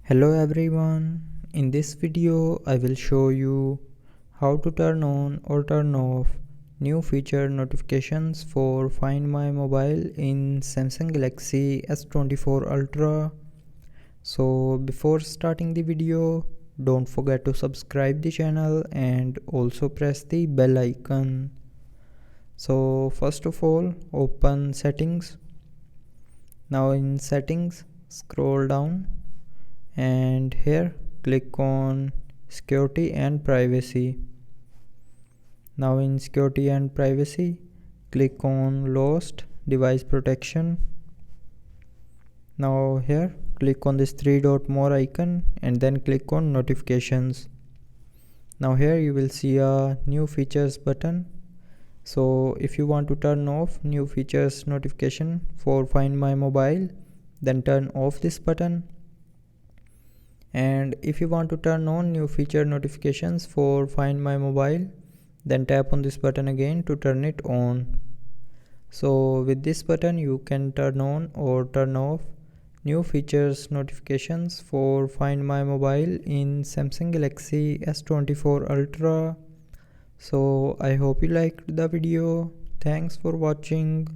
Hello everyone, in this video I will show you how to turn on or turn off new feature notifications for Find My Mobile in Samsung Galaxy S24 Ultra. So before starting the video, don't forget to subscribe the channel and also press the bell icon. So first of all, open settings. Now in settings, scroll down and here click on security and privacy. Now in security and privacy, click on lost device protection. Now here click on this three dot more icon and then click on notifications. Now here you will see a new features button. So if you want to turn off new features notification for Find My Mobile, then turn off this button. And if you want to turn on new feature notifications for Find My Mobile, then tap on this button again to turn it on. So with this button you can turn on or turn off new features notifications for Find My Mobile in Samsung Galaxy S24 Ultra. So I hope you liked the video. Thanks for watching.